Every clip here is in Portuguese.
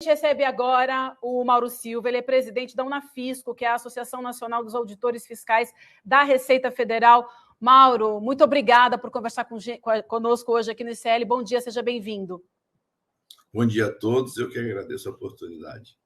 gente recebe agora o Mauro Silva, ele é presidente da Unafisco, que é a Associação Nacional dos Auditores Fiscais da Receita Federal. Mauro, muito obrigada por conversar conosco hoje aqui no ICL. Bom dia, seja bem-vindo. Bom dia a todos, eu que agradeço a oportunidade.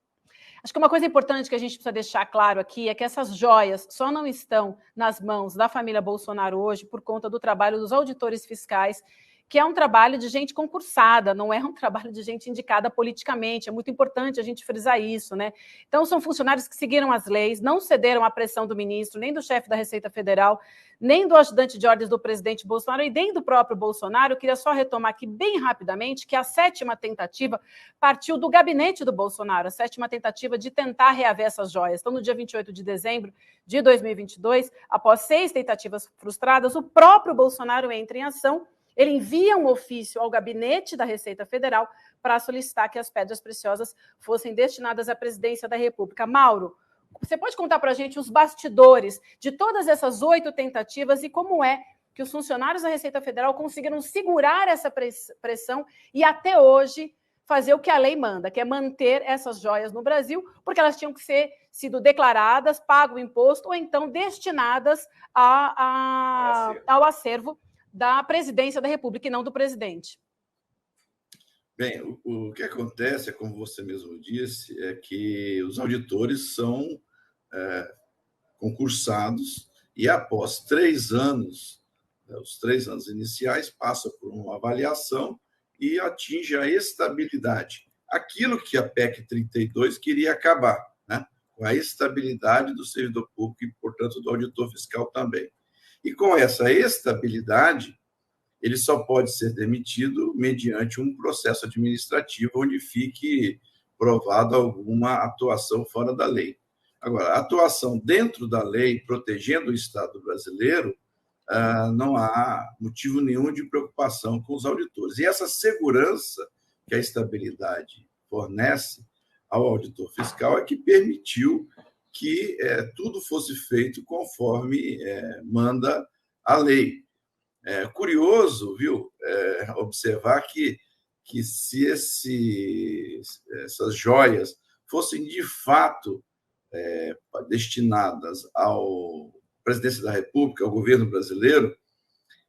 Acho que uma coisa importante que a gente precisa deixar claro aqui é que essas joias só não estão nas mãos da família Bolsonaro hoje por conta do trabalho dos auditores fiscais, que é um trabalho de gente concursada, não é um trabalho de gente indicada politicamente. É muito importante a gente frisar isso, né? Então, são funcionários que seguiram as leis, não cederam à pressão do ministro, nem do chefe da Receita Federal, nem do ajudante de ordens do presidente Bolsonaro e nem do próprio Bolsonaro. Eu queria só retomar aqui bem rapidamente que a 7ª tentativa partiu do gabinete do Bolsonaro, a 7ª tentativa de tentar reaver essas joias. Então, no dia 28 de dezembro de 2022, após 6 tentativas frustradas, o próprio Bolsonaro entra em ação. Ele envia um ofício ao gabinete da Receita Federal para solicitar que as pedras preciosas fossem destinadas à presidência da República. Mauro, você pode contar para a gente os bastidores de todas essas 8 tentativas e como é que os funcionários da Receita Federal conseguiram segurar essa pressão e até hoje fazer o que a lei manda, que é manter essas joias no Brasil, porque elas tinham que ser sido declaradas, pago o imposto ou então destinadas ao acervo da presidência da República e não do presidente. Bem, o que acontece, como você mesmo disse, é que os auditores são concursados e após 3 anos, os 3 anos iniciais, passam por uma avaliação e atinge a estabilidade. Aquilo que a PEC 32 queria acabar, né? Com a estabilidade do servidor público e, portanto, do auditor fiscal também. E com essa estabilidade, ele só pode ser demitido mediante um processo administrativo onde fique provado alguma atuação fora da lei. Agora, a atuação dentro da lei, protegendo o Estado brasileiro, não há motivo nenhum de preocupação com os auditores. E essa segurança que a estabilidade fornece ao auditor fiscal é que permitiu que tudo fosse feito conforme manda a lei. É curioso, viu, observar que se essas joias fossem de fato destinadas ao presidência da República, ao governo brasileiro,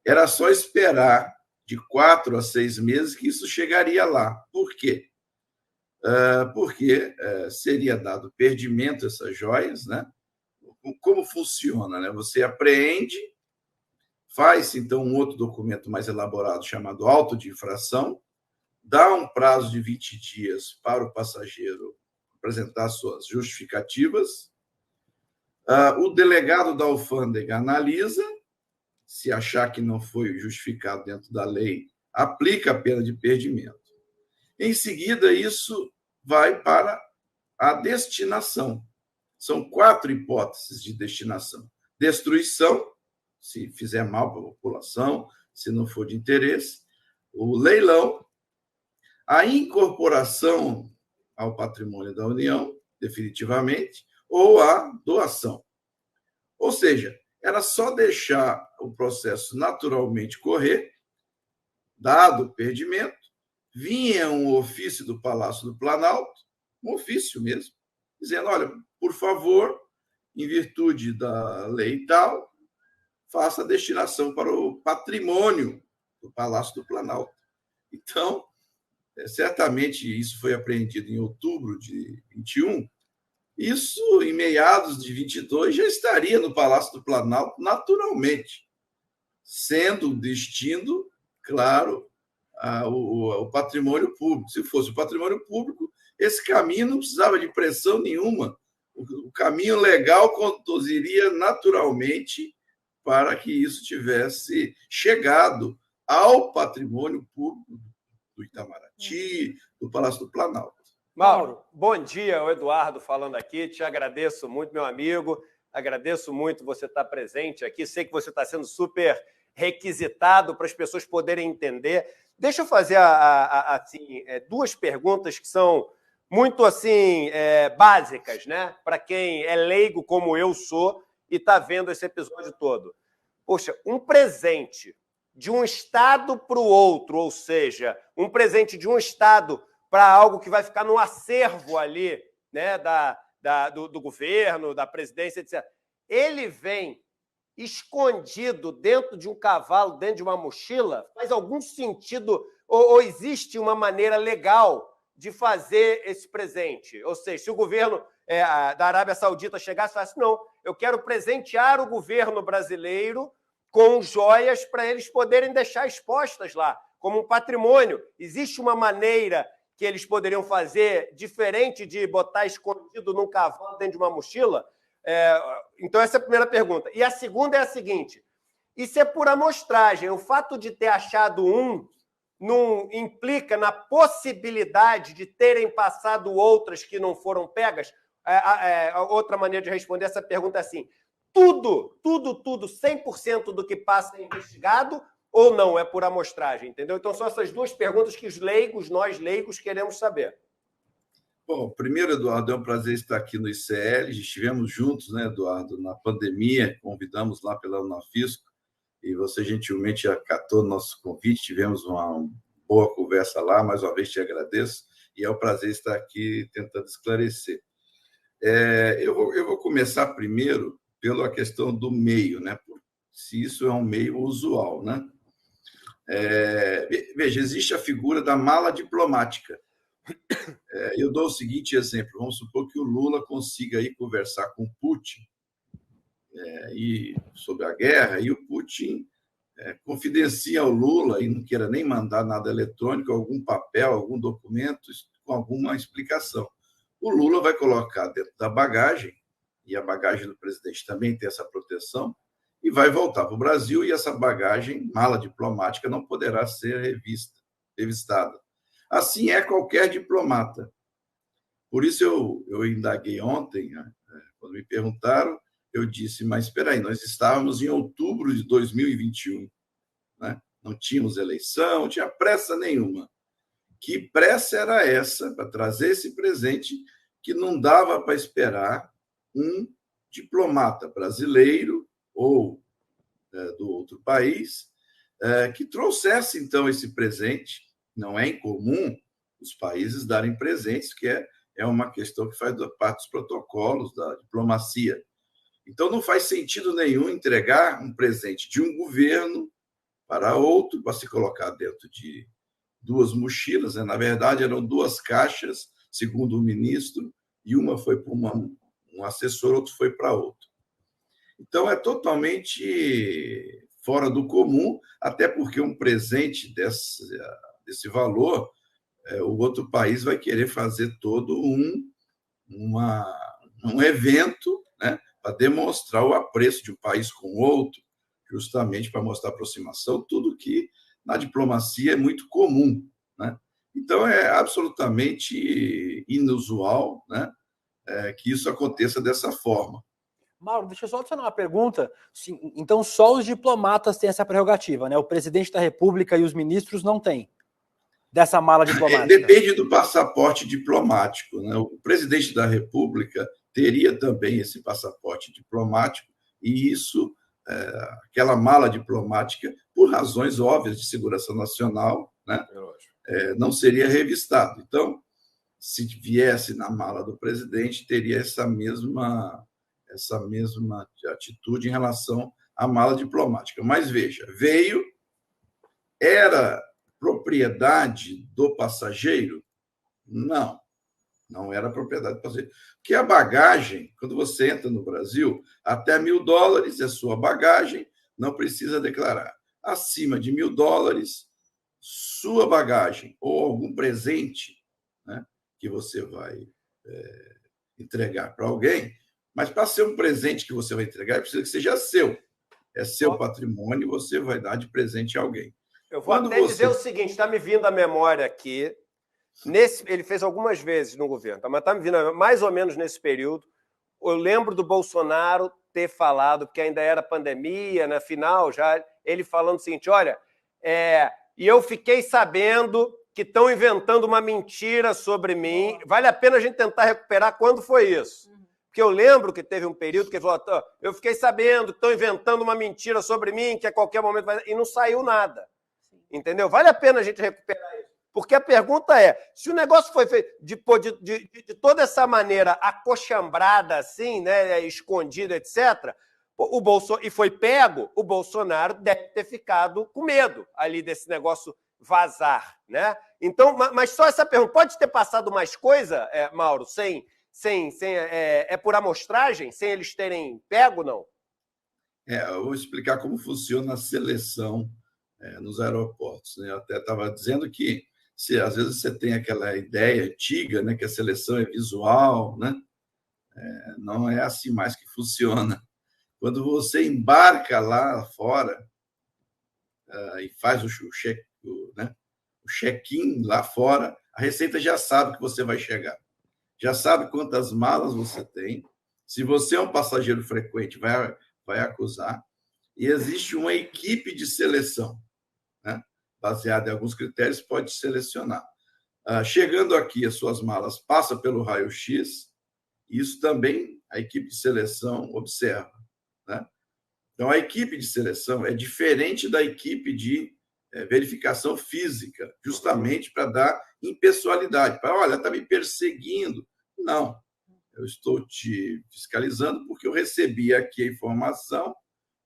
era só esperar de 4 a 6 meses que isso chegaria lá. Por quê? Porque seria dado perdimento a essas joias, né? Como funciona, né? Você apreende, faz, então, um outro documento mais elaborado chamado auto de infração, dá um prazo de 20 dias para o passageiro apresentar suas justificativas, o delegado da alfândega analisa, se achar que não foi justificado dentro da lei, aplica a pena de perdimento. Em seguida, isso vai para a destinação. São 4 hipóteses de destinação. Destruição, se fizer mal para a população, se não for de interesse, o leilão, a incorporação ao patrimônio da União, definitivamente, ou a doação. Ou seja, era só deixar o processo naturalmente correr, dado o perdimento, vinha um ofício do Palácio do Planalto, um ofício mesmo, dizendo, olha, por favor, em virtude da lei tal, faça a destinação para o patrimônio do Palácio do Planalto. Então, certamente isso foi apreendido em outubro de 21, isso, em meados de 22, já estaria no Palácio do Planalto naturalmente, sendo o destino, claro, o patrimônio público. Se fosse o patrimônio público, esse caminho não precisava de pressão nenhuma. O caminho legal conduziria naturalmente para que isso tivesse chegado ao patrimônio público do Itamaraty, do Palácio do Planalto. Mauro, bom dia, o Eduardo falando aqui, te agradeço muito, meu amigo, agradeço muito você estar presente aqui, sei que você está sendo super requisitado para as pessoas poderem entender. Deixa eu fazer assim, 2 perguntas que são muito assim, básicas, né? Para quem é leigo como eu sou e está vendo esse episódio todo. Poxa, um presente de um estado para o outro, ou seja, um presente de um estado para algo que vai ficar no acervo ali, né, do governo, da presidência, etc. Ele vem escondido dentro de um cavalo, dentro de uma mochila? Faz algum sentido? Ou existe uma maneira legal de fazer esse presente? Ou seja, se o governo da Arábia Saudita chegasse e falasse, não, eu quero presentear o governo brasileiro com joias para eles poderem deixar expostas lá, como um patrimônio. Existe uma maneira que eles poderiam fazer diferente de botar escondido num cavalo dentro de uma mochila? Então, essa é a primeira pergunta. E a segunda é a seguinte: isso é por amostragem. O fato de ter achado não implica na possibilidade de terem passado outras que não foram pegas? Outra maneira de responder essa pergunta é assim: tudo, 100% do que passa é investigado ou não? É por amostragem, entendeu? Então, são essas duas perguntas que nós leigos, queremos saber. Bom, primeiro, Eduardo, é um prazer estar aqui no ICL. Estivemos juntos, né, Eduardo, na pandemia, convidamos lá pela Unafisco, e você gentilmente acatou nosso convite, tivemos uma boa conversa lá, mais uma vez te agradeço, e é um prazer estar aqui tentando esclarecer. Eu vou começar primeiro pela questão do meio, né, se isso é um meio usual, né? Veja, existe a figura da mala diplomática. Eu dou o seguinte exemplo: vamos supor que o Lula consiga aí conversar com o Putin sobre a guerra, e o Putin confidencia ao Lula e não queira nem mandar nada eletrônico, algum papel, algum documento com alguma explicação. O Lula vai colocar dentro da bagagem, e a bagagem do presidente também tem essa proteção, e vai voltar para o Brasil, e essa bagagem, mala diplomática, não poderá ser revistada. Assim é qualquer diplomata. Por isso eu indaguei ontem, quando me perguntaram, eu disse, mas espera aí, nós estávamos em outubro de 2021, né? Não tínhamos eleição, não tinha pressa nenhuma. Que pressa era essa para trazer esse presente que não dava para esperar um diplomata brasileiro ou do outro país que trouxesse, então, esse presente? Não é incomum os países darem presentes, que é uma questão que faz parte dos protocolos da diplomacia. Então, não faz sentido nenhum entregar um presente de um governo para outro, para se colocar dentro de duas mochilas, né? Na verdade, eram duas caixas, segundo o ministro, e uma foi para um assessor, outro foi para outro. Então, é totalmente fora do comum, até porque um presente desse valor, o outro país vai querer fazer todo um evento, né, para demonstrar o apreço de um país com o outro, justamente para mostrar aproximação, tudo que na diplomacia é muito comum, né? Então, é absolutamente inusual, né, que isso aconteça dessa forma. Mauro, deixa eu só adicionar uma pergunta. Sim, então, só os diplomatas têm essa prerrogativa, né? O presidente da República e os ministros não têm dessa mala diplomática. Depende do passaporte diplomático, né? O presidente da República teria também esse passaporte diplomático, e isso, aquela mala diplomática, por razões óbvias de segurança nacional, né, não seria revistado. Então, se viesse na mala do presidente, teria essa mesma atitude em relação à mala diplomática. Mas, veja, era propriedade do passageiro? Não era propriedade do passageiro. Porque a bagagem, quando você entra no Brasil, até $1.000 é sua bagagem, não precisa declarar. Acima de $1.000, sua bagagem ou algum presente, né, que você vai entregar para alguém, mas para ser um presente que você vai entregar, precisa que seja seu. É seu patrimônio, você vai dar de presente a alguém. Eu vou dizer o seguinte, está me vindo à memória aqui, ele fez algumas vezes no governo, mas está me vindo mais ou menos nesse período. Eu lembro do Bolsonaro ter falado, porque ainda era pandemia, na final, já ele falando o seguinte, olha, e eu fiquei sabendo que estão inventando uma mentira sobre mim, vale a pena a gente tentar recuperar quando foi isso. Porque eu lembro que teve um período que ele falou, eu fiquei sabendo que estão inventando uma mentira sobre mim, que a qualquer momento vai... E não saiu nada. Entendeu? Vale a pena a gente recuperar isso. Porque a pergunta é, se o negócio foi feito de toda essa maneira acochambrada, assim, né, escondido, etc., e foi pego, o Bolsonaro deve ter ficado com medo ali desse negócio vazar, né? Então, mas só essa pergunta, pode ter passado mais coisa, Mauro, é por amostragem, sem eles terem pego, não? Eu vou explicar como funciona a seleção nos aeroportos, né? Eu até estava dizendo que às vezes você tem aquela ideia antiga, né, que a seleção é visual, né? Não é assim mais que funciona. Quando você embarca lá fora e faz o check-in lá fora, a Receita já sabe que você vai chegar. Já sabe quantas malas você tem. Se você é um passageiro frequente, vai acusar. E existe uma equipe de seleção, né? Baseada em alguns critérios, pode selecionar. Chegando aqui, as suas malas passam pelo raio-x, isso também a equipe de seleção observa, né? Então, a equipe de seleção é diferente da equipe de verificação física, justamente para dar impessoalidade. Olha, está me perseguindo. Não, eu estou te fiscalizando porque eu recebi aqui a informação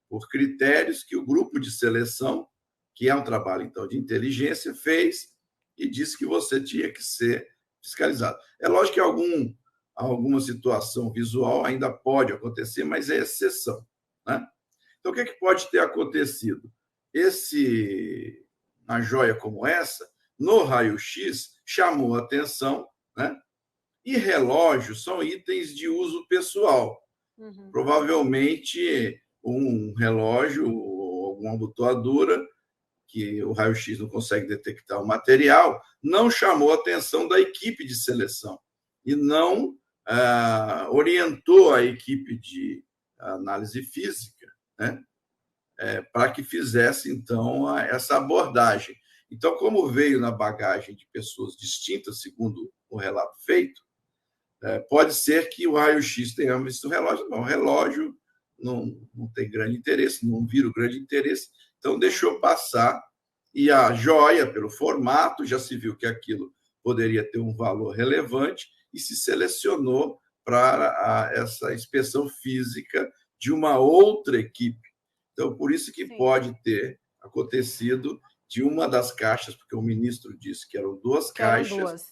por critérios que o grupo de seleção, que é um trabalho, então, de inteligência, fez e disse que você tinha que ser fiscalizado. É lógico que alguma situação visual ainda pode acontecer, mas é exceção, né? Então, o que pode ter acontecido? Uma joia como essa, no raio-x, chamou a atenção, né? E relógios são itens de uso pessoal. Uhum. Provavelmente, um relógio ou alguma abotoadura, que o raio-x não consegue detectar o material, não chamou a atenção da equipe de seleção e não orientou a equipe de análise física, né, para que fizesse, então, essa abordagem. Então, como veio na bagagem de pessoas distintas, segundo o relato feito, pode ser que o raio-x tenha visto o relógio. Não, o relógio não tem grande interesse, não vira o grande interesse, então deixou passar. E a joia, pelo formato, já se viu que aquilo poderia ter um valor relevante e se selecionou para essa inspeção física de uma outra equipe. Então, por isso que pode ter acontecido de uma das caixas, porque o ministro disse que eram duas caixas,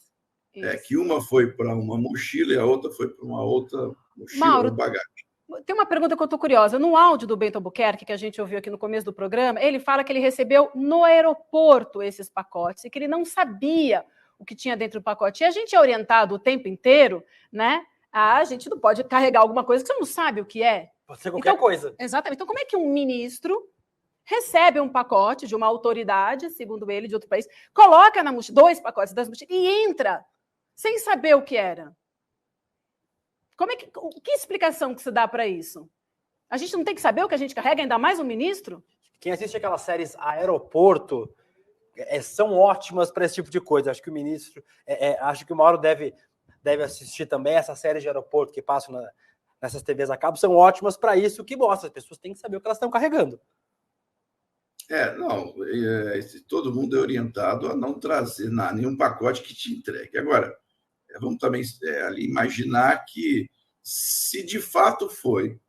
que uma foi para uma mochila e a outra foi para uma outra mochila, Mauro, ou bagagem. Tem uma pergunta que eu estou curiosa. No áudio do Bento Albuquerque, que a gente ouviu aqui no começo do programa, ele fala que ele recebeu no aeroporto esses pacotes e que ele não sabia o que tinha dentro do pacote. E a gente é orientado o tempo inteiro, né? A gente não pode carregar alguma coisa que você não sabe o que é. Pode ser qualquer coisa. Exatamente. Então, como é que um ministro recebe um pacote de uma autoridade, segundo ele, de outro país, coloca na mochila, 2 pacotes das mochilas e entra sem saber o que era? Que explicação que se dá para isso? A gente não tem que saber o que a gente carrega, ainda mais um ministro? Quem assiste aquelas séries Aeroporto são ótimas para esse tipo de coisa. Acho que o ministro, acho que o Mauro deve assistir também essas séries de aeroporto que passam nessas TVs a cabo, são ótimas para isso, que mostra. As pessoas têm que saber o que elas estão carregando. Todo mundo é orientado a não trazer nenhum pacote que te entregue. Agora, vamos também ali imaginar que, se de fato foi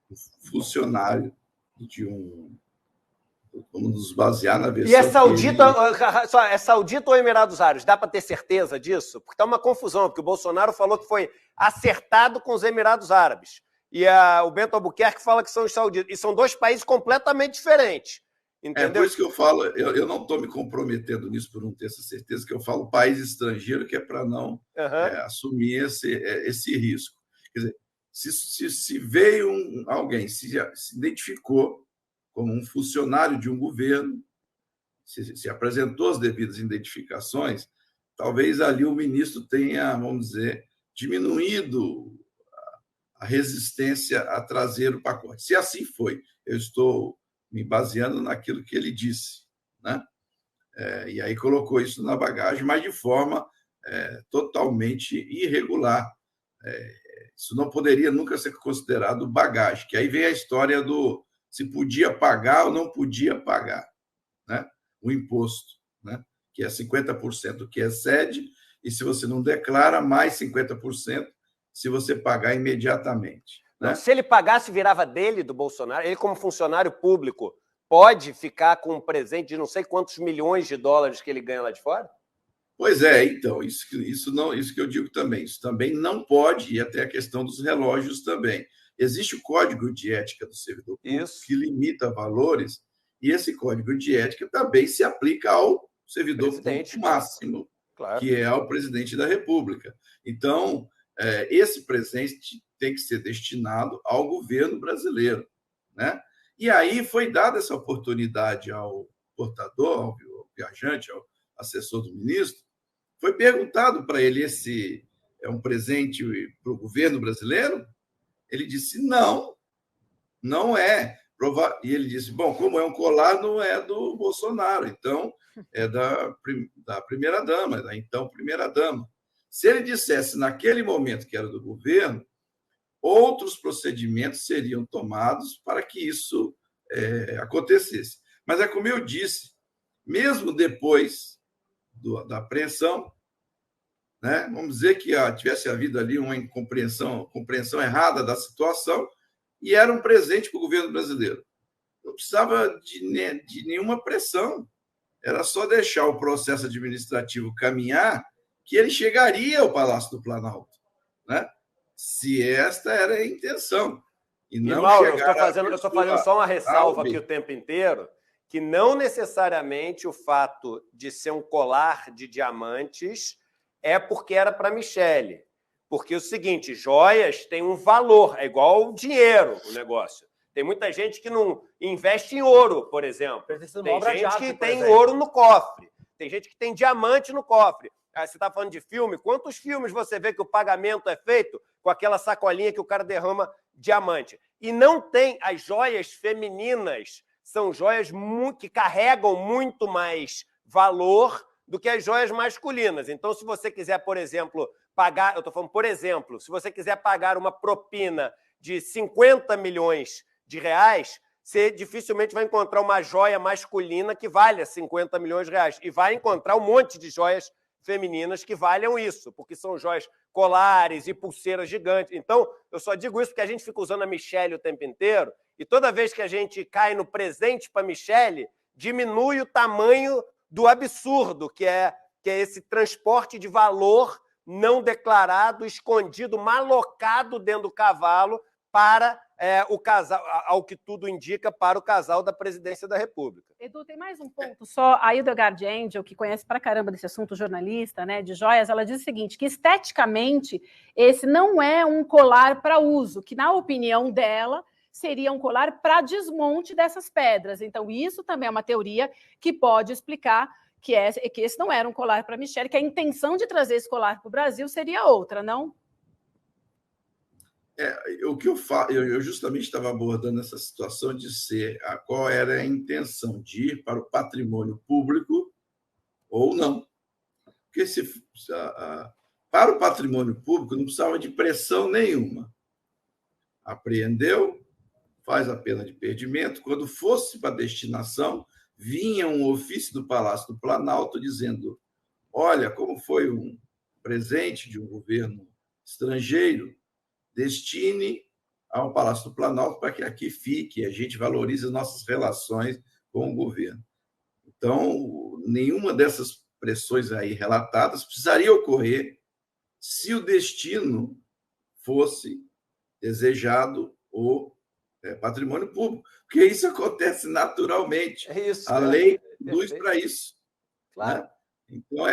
um funcionário de vamos nos basear na versão... E é saudita ou Emirados Árabes? Dá para ter certeza disso? Porque está uma confusão, porque o Bolsonaro falou que foi acertado com os Emirados Árabes. E o Bento Albuquerque fala que são os sauditas. E são 2 países completamente diferentes. Entendeu? Por isso que eu falo, eu não estou me comprometendo nisso por não ter essa certeza, que eu falo país estrangeiro, que é para não assumir esse risco. Quer dizer, se veio alguém, se identificou como um funcionário de um governo, se apresentou as devidas identificações, talvez ali o ministro tenha, vamos dizer, diminuído a resistência a trazer o pacote. Se assim foi, eu estou me baseando naquilo que ele disse, né? E aí colocou isso na bagagem, mas de forma totalmente irregular. Isso não poderia nunca ser considerado bagagem, que aí vem a história do se podia pagar ou não podia pagar, né? O imposto, né? que é 50% do que excede, e se você não declara, mais 50% se você pagar imediatamente. Né? Se ele pagasse, virava dele, do Bolsonaro. Ele, como funcionário público, pode ficar com um presente de não sei quantos milhões de dólares que ele ganha lá de fora? Pois é, então, isso que eu digo também. Isso também não pode, e até a questão dos relógios também. Existe o Código de Ética do Servidor Público, que limita valores, e esse Código de Ética também se aplica ao servidor público máximo, claro, que é o presidente da República. Então, esse presente tem que ser destinado ao governo brasileiro. Né? E aí foi dada essa oportunidade ao portador, ao viajante, ao assessor do ministro, foi perguntado para ele: esse é um presente para o governo brasileiro? Ele disse: não, não é. E ele disse: bom, como é um colar, não é do Bolsonaro, então é da primeira-dama, da então primeira-dama. Se ele dissesse naquele momento que era do governo, outros procedimentos seriam tomados para que isso acontecesse. Mas é como eu disse, mesmo depois da apreensão, né, vamos dizer que tivesse havido ali uma compreensão errada da situação, e era um presente para o governo brasileiro. Não precisava de nenhuma pressão, era só deixar o processo administrativo caminhar, que ele chegaria ao Palácio do Planalto, né? Se esta era a intenção. E não Mauro, eu estou fazendo só uma ressalva aqui o tempo inteiro, que não necessariamente o fato de ser um colar de diamantes é porque era para Michele. Porque é o seguinte, joias têm um valor, é igual dinheiro o negócio. Tem muita gente que não investe em ouro, por exemplo. Tem gente que tem ouro no cofre. Tem gente que tem diamante no cofre. Aí você está falando de filme, quantos filmes você vê que o pagamento é feito com aquela sacolinha que o cara derrama diamante? E não tem as joias femininas, são joias que carregam muito mais valor do que as joias masculinas. Então, se você quiser, por exemplo, pagar... Eu estou falando, por exemplo, se você quiser pagar uma propina de 50 milhões de reais, você dificilmente vai encontrar uma joia masculina que valha 50 milhões de reais. E vai encontrar um monte de joias femininas que valham isso, porque são joias colares e pulseiras gigantes. Então, eu só digo isso porque a gente fica usando a Michele o tempo inteiro, e toda vez que a gente cai no presente para a Michele, diminui o tamanho do absurdo, que é esse transporte de valor não declarado, escondido, malocado dentro do cavalo para o casal, ao que tudo indica, para o casal da presidência da República. Edu, tem mais um ponto só. A Hildegard Angel, que conhece pra caramba desse assunto, jornalista, né, de joias, ela diz o seguinte, que esteticamente esse não é um colar para uso, que na opinião dela seria um colar para desmonte dessas pedras. Então isso também é uma teoria que pode explicar que esse não era um colar para Michele, que a intenção de trazer esse colar para o Brasil seria outra, não? O que eu falo, eu justamente estava abordando essa situação de qual era a intenção de ir para o patrimônio público ou não. Porque para o patrimônio público não precisava de pressão nenhuma. Apreendeu, faz a pena de perdimento. Quando fosse para a destinação, vinha um ofício do Palácio do Planalto dizendo: olha, como foi um presente de um governo estrangeiro, destine ao Palácio do Planalto para que aqui fique, a gente valorize as nossas relações com o governo. Então, nenhuma dessas pressões aí relatadas precisaria ocorrer se o destino fosse desejado o patrimônio público, porque isso acontece naturalmente. A lei induz para isso. Claro. Né? Então,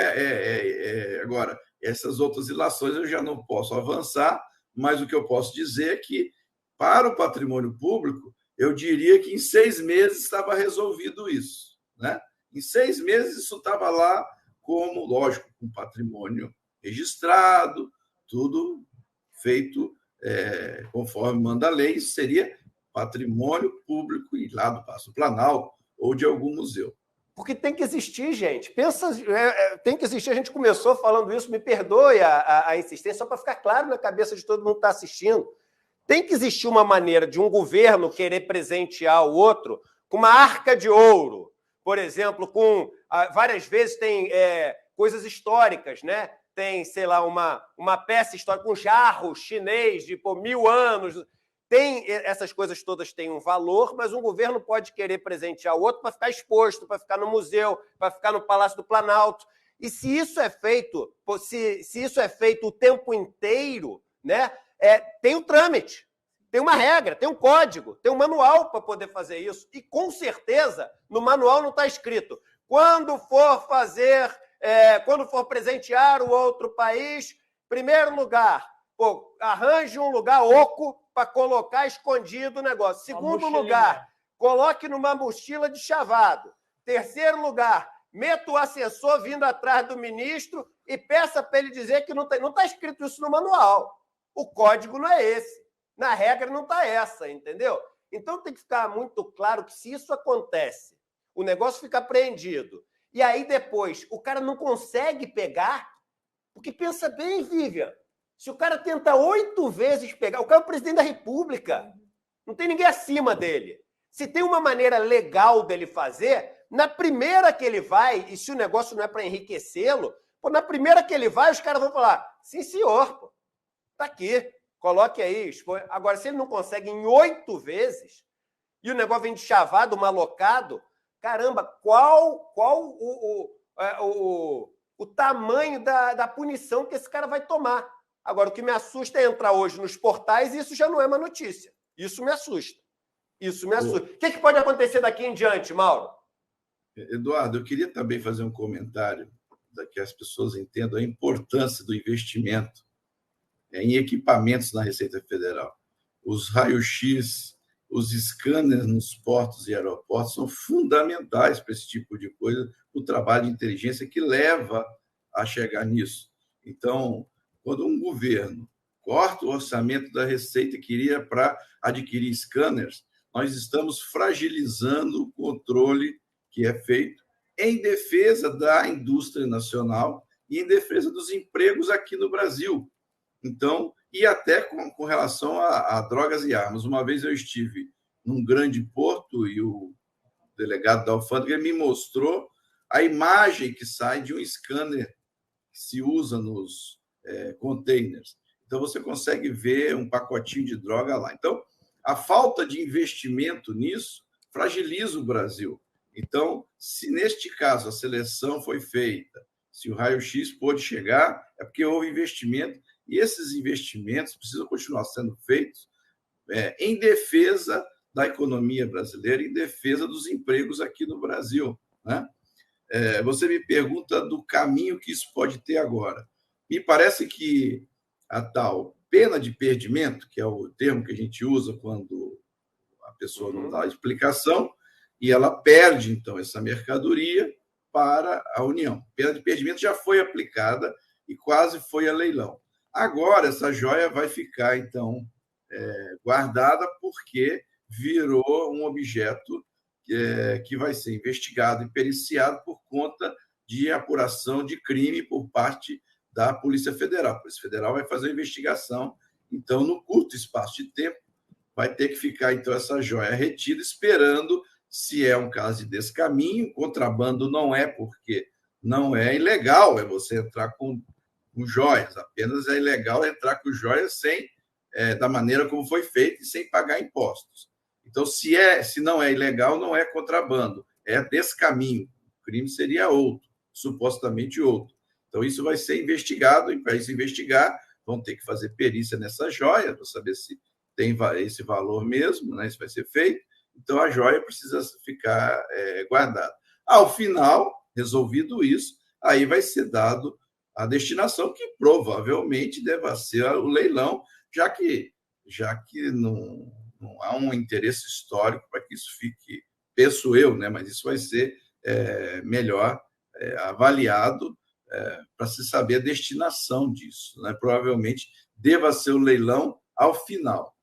agora, essas outras ilações eu já não posso avançar, mas o que eu posso dizer é que, para o patrimônio público, eu diria que em 6 meses estava resolvido isso. Né? Em 6 meses isso estava lá como, lógico, com patrimônio registrado, tudo feito conforme manda a lei, isso seria patrimônio público e lá do Palácio Planalto ou de algum museu. Porque tem que existir, gente. Tem que existir. A gente começou falando isso, me perdoe a insistência, só para ficar claro na cabeça de todo mundo que está assistindo. Tem que existir uma maneira de um governo querer presentear o outro com uma arca de ouro, por exemplo, com várias vezes tem coisas históricas, né? Tem, sei lá, uma peça histórica, um jarro chinês de 1000 anos. Essas coisas todas têm um valor, mas um governo pode querer presentear o outro para ficar exposto, para ficar no museu, para ficar no Palácio do Planalto. E se isso é feito, se isso é feito o tempo inteiro, né, tem um trâmite, tem uma regra, tem um código, tem um manual para poder fazer isso. E com certeza no manual não está escrito: quando for presentear o outro país, primeiro lugar, arranje um lugar oco para colocar escondido o negócio. Segundo lugar, coloque numa mochila de chavado. Terceiro lugar, meta o assessor vindo atrás do ministro e peça para ele dizer que não está escrito isso no manual. O código não é esse. Na regra não está essa, entendeu? Então tem que ficar muito claro que se isso acontece, o negócio fica apreendido, e aí depois o cara não consegue pegar, porque pensa bem, Vivian, se o cara tenta 8 vezes pegar, o cara é o presidente da República, não tem ninguém acima dele. Se tem uma maneira legal dele fazer, na primeira que ele vai, e se o negócio não é para enriquecê-lo, na primeira que ele vai, os caras vão falar: sim, senhor, pô, tá aqui, coloque aí. Agora, se ele não consegue em 8 vezes, e o negócio vem de chavado, malocado, caramba, qual o tamanho da punição que esse cara vai tomar? Agora, o que me assusta é entrar hoje nos portais e isso já não é uma notícia. Isso me assusta. Isso me assusta. O que pode acontecer daqui em diante, Mauro? Eduardo, eu queria também fazer um comentário para que as pessoas entendam a importância do investimento em equipamentos na Receita Federal. Os raios-x, os scanners nos portos e aeroportos são fundamentais para esse tipo de coisa, o trabalho de inteligência que leva a chegar nisso. Então, quando um governo corta o orçamento da Receita que iria para adquirir scanners, nós estamos fragilizando o controle que é feito em defesa da indústria nacional e em defesa dos empregos aqui no Brasil. Então, e até com relação a drogas e armas. Uma vez eu estive num grande porto e o delegado da alfândega me mostrou a imagem que sai de um scanner que se usa nos containers. Então, você consegue ver um pacotinho de droga lá. Então, a falta de investimento nisso fragiliza o Brasil. Então, se neste caso a seleção foi feita, se o raio-x pôde chegar, é porque houve investimento, e esses investimentos precisam continuar sendo feitos em defesa da economia brasileira, em defesa dos empregos aqui no Brasil, né? Você me pergunta do caminho que isso pode ter agora. Me parece que a tal pena de perdimento, que é o termo que a gente usa quando a pessoa não dá a explicação, e ela perde, então, essa mercadoria para a União. Pena de perdimento já foi aplicada e quase foi a leilão. Agora, essa joia vai ficar, então, guardada porque virou um objeto que vai ser investigado e periciado por conta de apuração de crime por parte da Polícia Federal. A Polícia Federal vai fazer a investigação, então, no curto espaço de tempo, vai ter que ficar, então, essa joia retida, esperando se é um caso de descaminho. Contrabando não é, porque não é ilegal, é você entrar com joias, apenas é ilegal entrar com joias da maneira como foi feito e sem pagar impostos. Então, se não é ilegal, não é contrabando, é descaminho. O crime seria outro, supostamente outro. Então, isso vai ser investigado, e para isso investigar, vão ter que fazer perícia nessa joia, para saber se tem esse valor mesmo, né? Isso vai ser feito. Então, a joia precisa ficar guardada. Ao final, resolvido isso, aí vai ser dado a destinação, que provavelmente deva ser o leilão, já que não há um interesse histórico para que isso fique, penso eu, né? Mas isso vai ser melhor avaliado para se saber a destinação disso, né? Provavelmente deva ser o leilão ao final.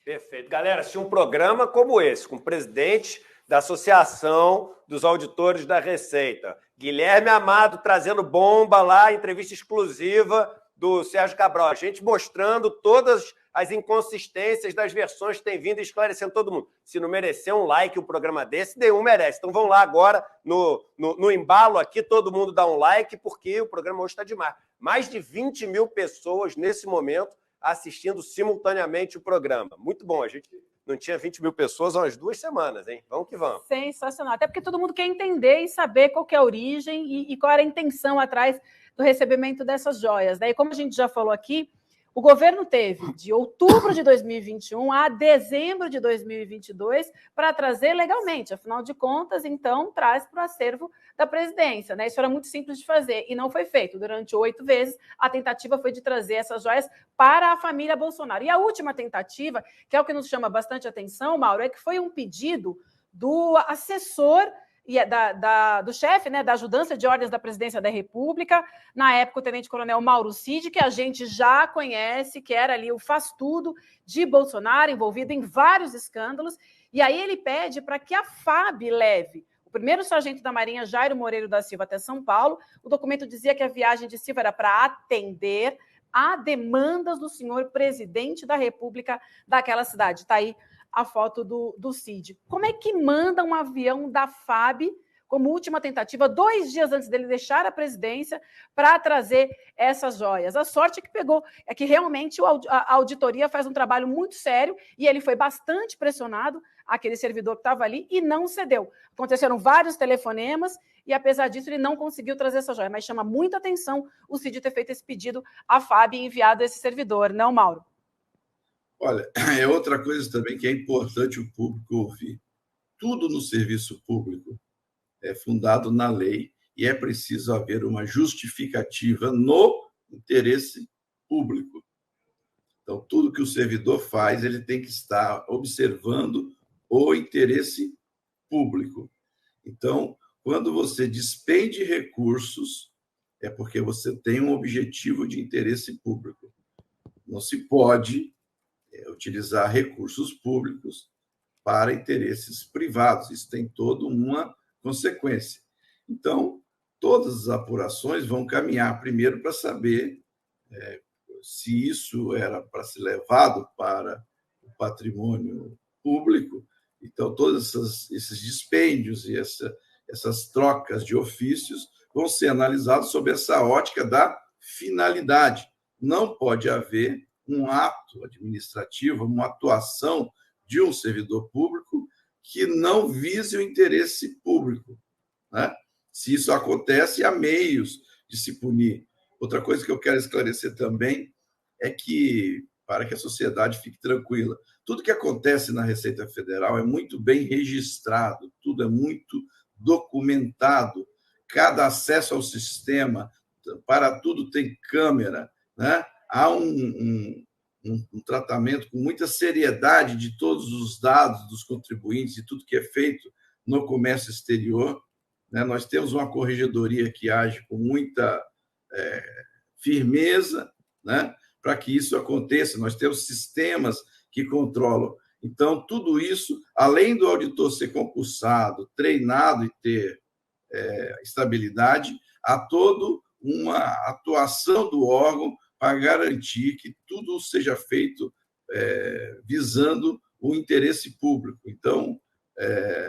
Perfeito. Galera, se um programa como esse, com o presidente da Associação dos Auditores da Receita, Guilherme Amado trazendo bomba lá, entrevista exclusiva do Sérgio Cabral, a gente mostrando todas as inconsistências das versões que têm vindo esclarecendo todo mundo. Se não merecer um like um programa desse, nenhum merece. Então vão lá agora, no embalo aqui, todo mundo dá um like, porque o programa hoje está demais. Mais de 20 mil pessoas, nesse momento, assistindo simultaneamente o programa. Muito bom, a gente não tinha 20 mil pessoas há umas 2 semanas, hein? Vamos que vamos. Sensacional. Até porque todo mundo quer entender e saber qual que é a origem e qual era a intenção atrás do recebimento dessas joias. Daí, como a gente já falou aqui, o governo teve de outubro de 2021 a dezembro de 2022 para trazer legalmente. Afinal de contas, então, traz para o acervo da presidência, né? Isso era muito simples de fazer e não foi feito. Durante 8 vezes, a tentativa foi de trazer essas joias para a família Bolsonaro. E a última tentativa, que é o que nos chama bastante atenção, Mauro, é que foi um pedido do assessor e do chefe, né, da ajudância de ordens da presidência da República, na época o tenente-coronel Mauro Cid, que a gente já conhece, que era ali o faz-tudo de Bolsonaro, envolvido em vários escândalos, e aí ele pede para que a FAB leve o primeiro sargento da Marinha, Jairo Moreiro da Silva, até São Paulo. O documento dizia que a viagem de Silva era para atender a demandas do senhor presidente da República daquela cidade. Está aí a foto do Cid. Como é que manda um avião da FAB, como última tentativa, 2 dias antes dele deixar a presidência, para trazer essas joias? A sorte que pegou é que realmente a auditoria faz um trabalho muito sério e ele foi bastante pressionado, aquele servidor que estava ali, e não cedeu. Aconteceram vários telefonemas e, apesar disso, ele não conseguiu trazer essa joia. Mas chama muita atenção o Cid ter feito esse pedido à FAB e enviado esse servidor, não, Mauro? Olha, é outra coisa também que é importante o público ouvir. Tudo no serviço público é fundado na lei e é preciso haver uma justificativa no interesse público. Então, tudo que o servidor faz, ele tem que estar observando o interesse público. Então, quando você despende recursos, é porque você tem um objetivo de interesse público. Não se pode utilizar recursos públicos para interesses privados. Isso tem toda uma consequência. Então, todas as apurações vão caminhar primeiro para saber se isso era para ser levado para o patrimônio público. Então, todos esses dispêndios e essas trocas de ofícios vão ser analisados sob essa ótica da finalidade. Não pode haver um ato administrativo, uma atuação de um servidor público que não vise o interesse público, né? Se isso acontece, há meios de se punir. Outra coisa que eu quero esclarecer também é que, para que a sociedade fique tranquila, tudo que acontece na Receita Federal é muito bem registrado, tudo é muito documentado, cada acesso ao sistema, para tudo tem câmera, né? Há um tratamento com muita seriedade de todos os dados dos contribuintes e tudo que é feito no comércio exterior, né? Nós temos uma corregedoria que age com muita firmeza, né? Para que isso aconteça. Nós temos sistemas que controlam. Então, tudo isso, além do auditor ser concursado, treinado e ter estabilidade, há toda uma atuação do órgão para garantir que tudo seja feito visando o interesse público. Então,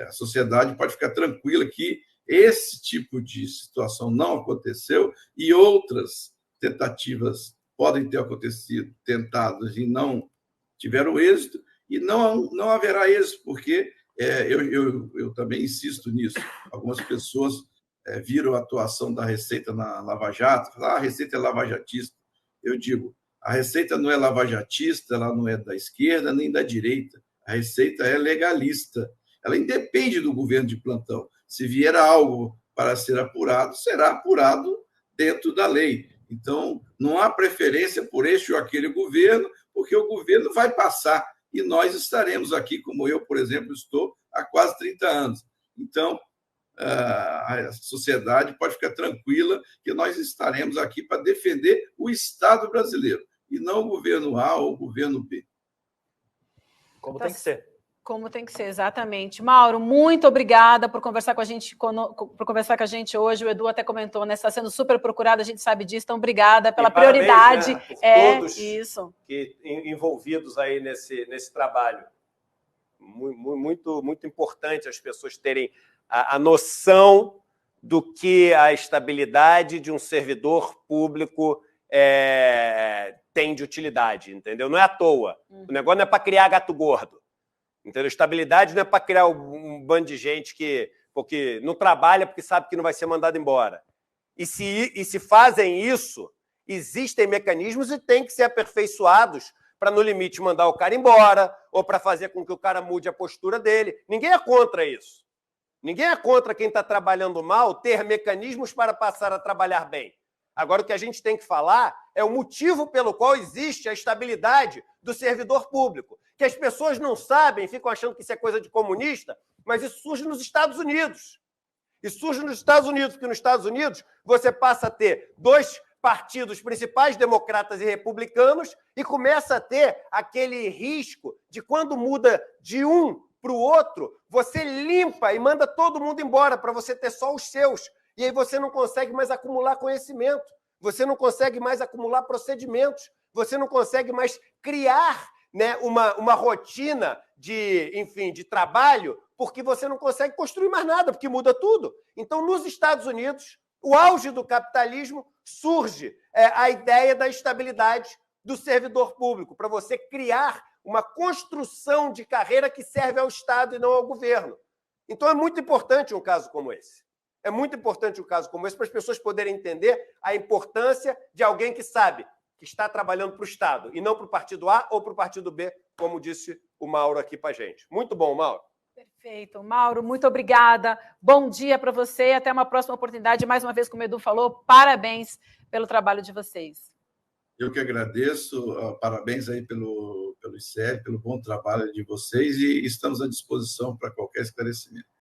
a sociedade pode ficar tranquila que esse tipo de situação não aconteceu e outras tentativas podem ter acontecido, tentadas e não tiveram êxito, e não haverá êxito, porque eu também insisto nisso. Algumas pessoas viram a atuação da Receita na Lava Jato, falam, a Receita é lavajatista. Eu digo, a Receita não é lavajatista, ela não é da esquerda nem da direita. A Receita é legalista. Ela independe do governo de plantão. Se vier algo para ser apurado, será apurado dentro da lei. Então, não há preferência por este ou aquele governo, porque o governo vai passar e nós estaremos aqui, como eu, por exemplo, estou há quase 30 anos. Então, a sociedade pode ficar tranquila que nós estaremos aqui para defender o Estado brasileiro, e não o governo A ou o governo B. Como tem que ser. Como tem que ser, exatamente. Mauro, muito obrigada por conversar com a gente, hoje. O Edu até comentou, né? Está sendo super procurado, a gente sabe disso, então obrigada pela prioridade. Parabéns, né, por todos isso. Que envolvidos aí nesse trabalho. Muito, muito importante as pessoas terem a noção do que a estabilidade de um servidor público tem de utilidade, entendeu? Não é à toa. O negócio não é para criar gato gordo. Entendeu? Estabilidade não é para criar um bando de gente porque não trabalha porque sabe que não vai ser mandado embora. E se fazem isso, existem mecanismos e têm que ser aperfeiçoados para, no limite, mandar o cara embora ou para fazer com que o cara mude a postura dele. Ninguém é contra isso. Ninguém é contra quem está trabalhando mal ter mecanismos para passar a trabalhar bem. Agora, o que a gente tem que falar é o motivo pelo qual existe a estabilidade do servidor público. Que as pessoas não sabem, ficam achando que isso é coisa de comunista, mas isso surge nos Estados Unidos. Isso surge nos Estados Unidos, porque nos Estados Unidos você passa a ter 2 partidos principais, democratas e republicanos, e começa a ter aquele risco de quando muda de um para o outro, você limpa e manda todo mundo embora para você ter só os seus. E aí você não consegue mais acumular conhecimento, você não consegue mais acumular procedimentos, você não consegue mais criar, né, uma rotina de trabalho, porque você não consegue construir mais nada, porque muda tudo. Então, nos Estados Unidos, o auge do capitalismo, surge a ideia da estabilidade do servidor público, para você criar uma construção de carreira que serve ao Estado e não ao governo. Então, é muito importante um caso como esse. É muito importante um caso como esse para as pessoas poderem entender a importância de alguém que sabe que está trabalhando para o Estado e não para o partido A ou para o partido B, como disse o Mauro aqui para a gente. Muito bom, Mauro. Perfeito. Mauro, muito obrigada. Bom dia para você e até uma próxima oportunidade. Mais uma vez, como o Edu falou, parabéns pelo trabalho de vocês. Eu que agradeço. Parabéns aí pelo ICL, pelo bom trabalho de vocês e estamos à disposição para qualquer esclarecimento.